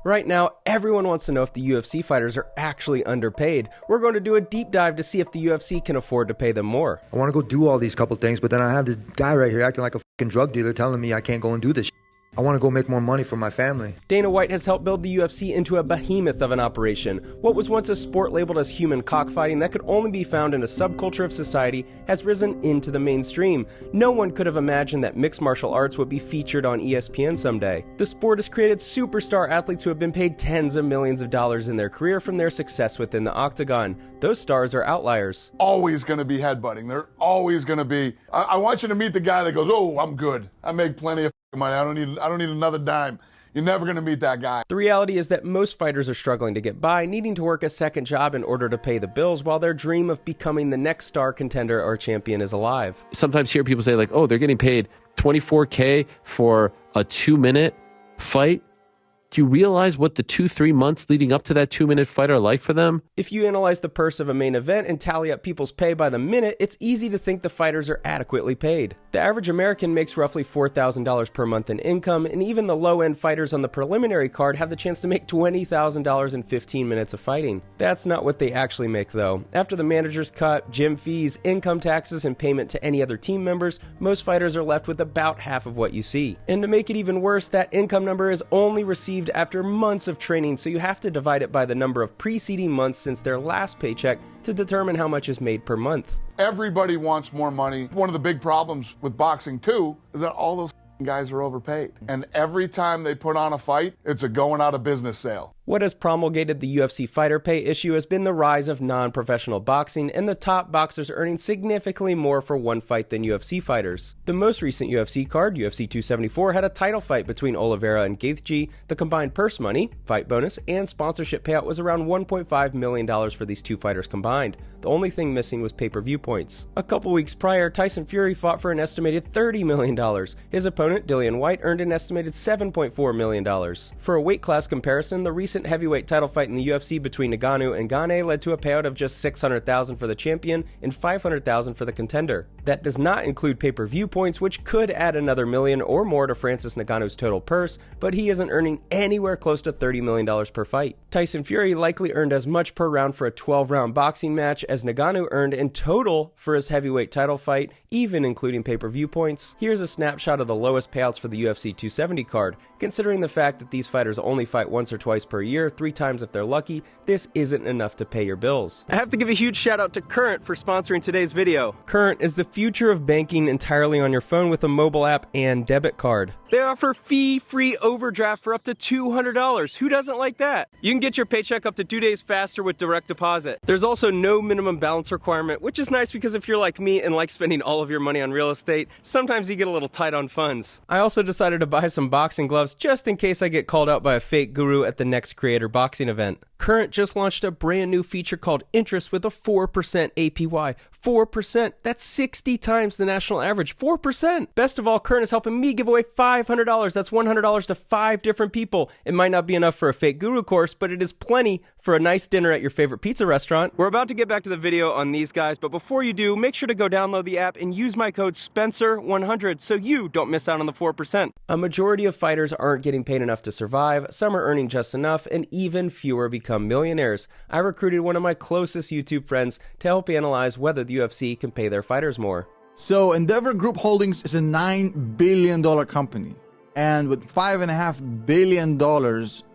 Right now, everyone wants to know if the UFC fighters are actually underpaid. We're going to do a deep dive to see if the UFC can afford to pay them more. I want to go do all these couple things, but then I have this guy right here acting like a fucking drug dealer telling me I can't go and do this shit. I want to go make more money for my family. Dana White has helped build the UFC into a behemoth of an operation. What was once a sport labeled as human cockfighting that could only be found in a subculture of society has risen into the mainstream. No one could have imagined that mixed martial arts would be featured on ESPN someday. The sport has created superstar athletes who have been paid tens of millions of dollars in their career from their success within the octagon. Those stars are outliers. Always going to be headbutting. They're always going to be. I want you to meet the guy that goes, "Oh, I'm good. I make plenty of money. I don't need another dime." You're never going to meet that guy. The reality is that most fighters are struggling to get by, needing to work a second job in order to pay the bills while their dream of becoming the next star contender or champion is alive. Sometimes hear people say like, oh, they're getting paid $24K for a 2-minute fight. Do you realize what the 2-3 months leading up to that 2-minute fight are like for them? If you analyze the purse of a main event and tally up people's pay by the minute, it's easy to think the fighters are adequately paid. The average American makes roughly $4,000 per month in income, and even the low-end fighters on the preliminary card have the chance to make $20,000 in 15 minutes of fighting. That's not what they actually make, though. After the manager's cut, gym fees, income taxes, and payment to any other team members, most fighters are left with about half of what you see. And to make it even worse, that income number is only received after months of training, so you have to divide it by the number of preceding months since their last paycheck to determine how much is made per month. Everybody wants more money. One of the big problems with boxing, too, is that all those guys are overpaid. And every time they put on a fight, it's a going out of business sale. What has promulgated the UFC fighter pay issue has been the rise of non-professional boxing and the top boxers earning significantly more for one fight than UFC fighters. The most recent UFC card, UFC 274, had a title fight between Oliveira and Gaethje. The combined purse money, fight bonus, and sponsorship payout was around $1.5 million for these two fighters combined. The only thing missing was pay-per-view points. A couple weeks prior, Tyson Fury fought for an estimated $30 million. His opponent, Dillian White, earned an estimated $7.4 million. For a weight class comparison, the recent heavyweight title fight in the UFC between Ngannou and Gane led to a payout of just $600,000 for the champion and $500,000 for the contender. That does not include pay-per-view points, which could add another million or more to Francis Ngannou's total purse, but he isn't earning anywhere close to $30 million per fight. Tyson Fury likely earned as much per round for a 12-round boxing match as Ngannou earned in total for his heavyweight title fight, even including pay-per-view points. Here's a snapshot of the lowest payouts for the UFC 270 card. Considering the fact that these fighters only fight once or twice per year, 3 times if they're lucky, this isn't enough to pay your bills. I have to give a huge shout out to Current for sponsoring today's video. Current is the future of banking entirely on your phone with a mobile app and debit card. They offer fee-free overdraft for up to $200. Who doesn't like that? You can get your paycheck up to 2 days faster with direct deposit. There's also no minimum balance requirement, which is nice because if you're like me and like spending all of your money on real estate, sometimes you get a little tight on funds. I also decided to buy some boxing gloves just in case I get called out by a fake guru at the next Creator Boxing event. Current just launched a brand new feature called Interest with a 4% APY. 4%, that's 60 times the national average. 4%. Best of all, Current is helping me give away $500. That's $100 to 5 different people. It might not be enough for a fake guru course, but it is plenty for a nice dinner at your favorite pizza restaurant. We're about to get back to the video on these guys, but before you do, make sure to go download the app and use my code SPENCER100 so you don't miss out on the 4%. A majority of fighters aren't getting paid enough to survive, some are earning just enough, and even fewer become millionaires. I recruited one of my closest YouTube friends to help analyze whether the UFC can pay their fighters more. So Endeavor Group Holdings is a $9 billion company. And with $5.5 billion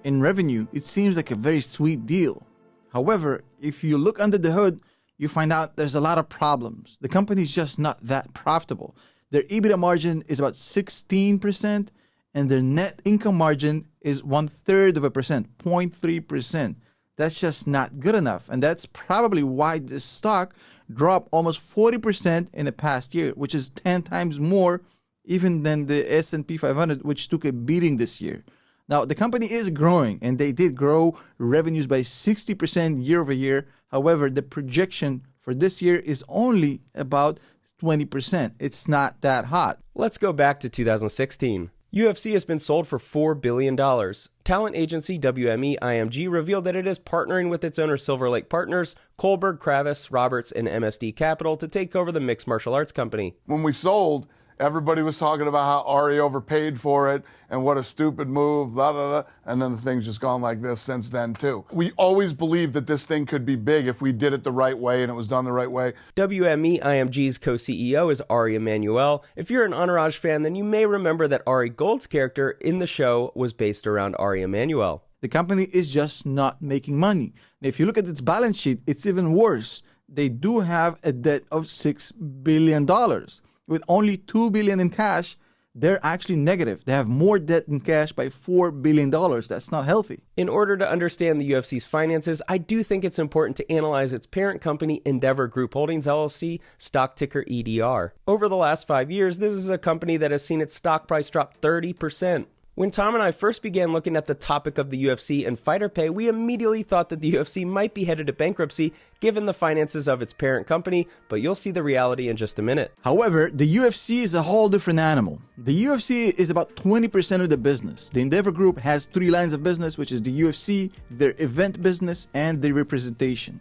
in revenue, it seems like a very sweet deal. However, if you look under the hood, you find out there's a lot of problems. The company is just not that profitable. Their EBITDA margin is about 16%, and their net income margin is 1/3 of a percent, 0.3%. That's just not good enough. And that's probably why this stock dropped almost 40% in the past year, which is 10 times more even than the S&P 500, which took a beating this year. Now, the company is growing, and they did grow revenues by 60% year over year. However, the projection for this year is only about 20%. It's not that hot. Let's go back to 2016. UFC has been sold for $4 billion. Talent agency WME IMG revealed that it is partnering with its owner Silver Lake Partners, Kohlberg, Kravis, Roberts, and MSD Capital to take over the mixed martial arts company. When we sold, Everybody was talking about how Ari overpaid for it and what a stupid move, blah, blah, blah. And then the thing's just gone like this since then, too. We always believed that this thing could be big if we did it the right way and it was done the right way. WME IMG's co-CEO is Ari Emanuel. If you're an Entourage fan, then you may remember that Ari Gold's character in the show was based around Ari Emanuel. The company is just not making money. Now, if you look at its balance sheet, it's even worse. They do have a debt of $6 billion. With only $2 billion in cash, they're actually negative. They have more debt than cash by $4 billion. That's not healthy. In order to understand the UFC's finances, I do think it's important to analyze its parent company, Endeavor Group Holdings LLC, stock ticker EDR. Over the last 5 years, this is a company that has seen its stock price drop 30%. When Tom and I first began looking at the topic of the UFC and fighter pay, we immediately thought that the UFC might be headed to bankruptcy given the finances of its parent company, but you'll see the reality in just a minute. However, the UFC is a whole different animal. The UFC is about 20% of the business. The Endeavor Group has 3 lines of business, which is the UFC, their event business, and the representation.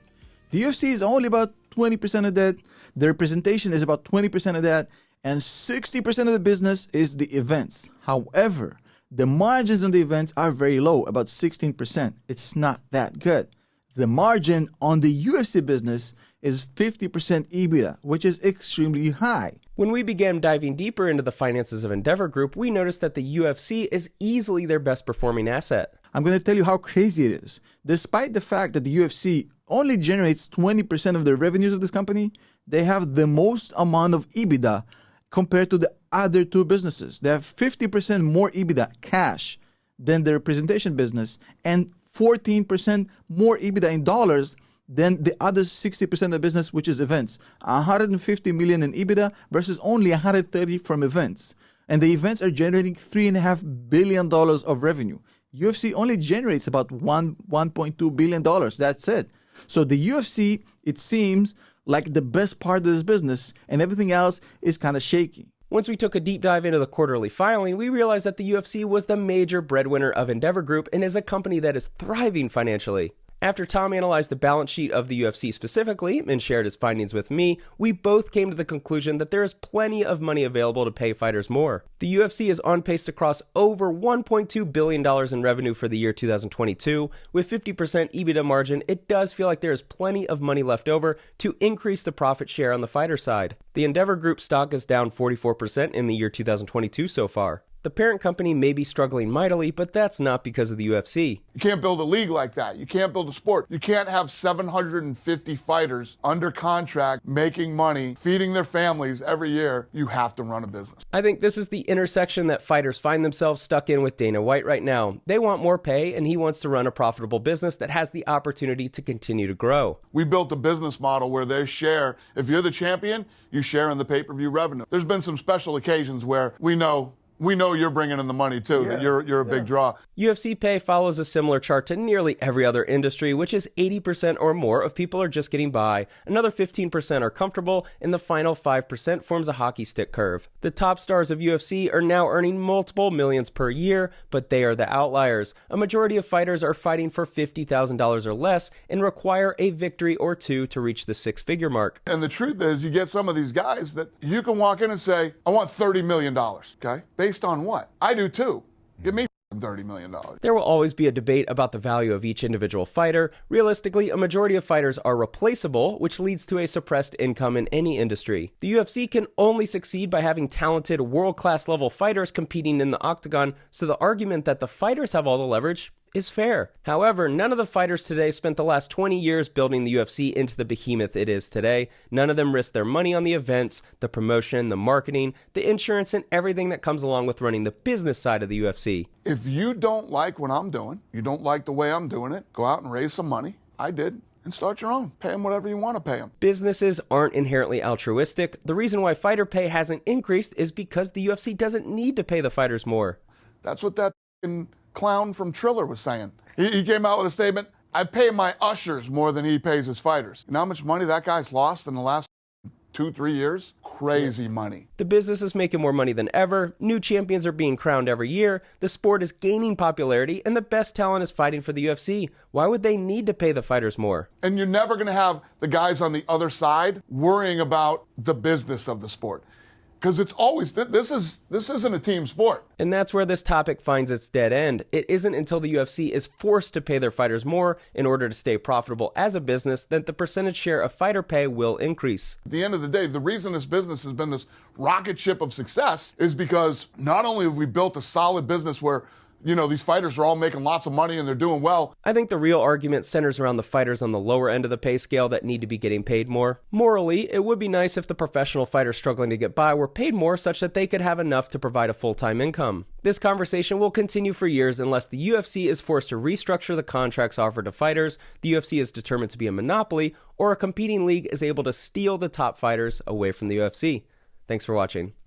The UFC is only about 20% of that. The representation is about 20% of that, and 60% of the business is the events. However, the margins on the events are very low, about 16%. It's not that good. The margin on the UFC business is 50% EBITDA, which is extremely high. When we began diving deeper into the finances of Endeavor Group, we noticed that the UFC is easily their best performing asset. I'm going to tell you how crazy it is. Despite the fact that the UFC only generates 20% of the revenues of this company, they have the most amount of EBITDA compared to the other 2 businesses. They have 50% more EBITDA cash than the representation business and 14% more EBITDA in dollars than the other 60% of the business, which is events. 150 million in EBITDA versus only 130 from events. And the events are generating $3.5 billion of revenue. UFC only generates about $1.2 billion. That's it. So the UFC, it seems like the best part of this business, and everything else is kind of shaky. Once we took a deep dive into the quarterly filing, we realized that the UFC was the major breadwinner of Endeavor Group and is a company that is thriving financially. After Tom analyzed the balance sheet of the UFC specifically and shared his findings with me, we both came to the conclusion that there is plenty of money available to pay fighters more. The UFC is on pace to cross over $1.2 billion in revenue for the year 2022. With 50% EBITDA margin, it does feel like there is plenty of money left over to increase the profit share on the fighter side. The Endeavor Group stock is down 44% in the year 2022 so far. The parent company may be struggling mightily, but that's not because of the UFC. You can't build a league like that. You can't build a sport. You can't have 750 fighters under contract, making money, feeding their families every year. You have to run a business. I think this is the intersection that fighters find themselves stuck in with Dana White right now. They want more pay, and he wants to run a profitable business that has the opportunity to continue to grow. We built a business model where they share. If you're the champion, you share in the pay-per-view revenue. There's been some special occasions where we know you're bringing in the money too, that you're a big draw. UFC pay follows a similar chart to nearly every other industry, which is 80% or more of people are just getting by, another 15% are comfortable, and the final 5% forms a hockey stick curve. The top stars of UFC are now earning multiple millions per year, but they are the outliers. A majority of fighters are fighting for $50,000 or less and require a victory or 2 to reach the 6-figure mark. And the truth is, you get some of these guys that you can walk in and say, I want $30 million, okay? Based on what? I do too. Give me $30 million. There will always be a debate about the value of each individual fighter. Realistically, a majority of fighters are replaceable, which leads to a suppressed income in any industry. The UFC can only succeed by having talented, world-class level fighters competing in the octagon, so the argument that the fighters have all the leverage is fair. However, none of the fighters today spent the last 20 years building the UFC into the behemoth it is today. None of them risked their money on the events, the promotion, the marketing, the insurance, and everything that comes along with running the business side of the UFC. If you don't like what I'm doing, you don't like the way I'm doing it, go out and raise some money. I did. And start your own. Pay them whatever you want to pay them. Businesses aren't inherently altruistic. The reason why fighter pay hasn't increased is because the UFC doesn't need to pay the fighters more. That's what that clown from Triller was saying. He came out with a statement, I pay my ushers more than he pays his fighters. You know how much money that guy's lost in the last 2-3 years? Crazy money. The business is making more money than ever. New champions are being crowned every year. The sport is gaining popularity, and the best talent is fighting for the UFC. Why would they need to pay the fighters more? And you're never going to have the guys on the other side worrying about the business of the sport. Because it's always, this isn't a team sport. And that's where this topic finds its dead end. It isn't until the UFC is forced to pay their fighters more in order to stay profitable as a business that the percentage share of fighter pay will increase. At the end of the day, the reason this business has been this rocket ship of success is because not only have we built a solid business where, you know, these fighters are all making lots of money and they're doing well. I think the real argument centers around the fighters on the lower end of the pay scale that need to be getting paid more. Morally, it would be nice if the professional fighters struggling to get by were paid more such that they could have enough to provide a full-time income. This conversation will continue for years unless the UFC is forced to restructure the contracts offered to fighters, the UFC is determined to be a monopoly, or a competing league is able to steal the top fighters away from the UFC. Thanks for watching.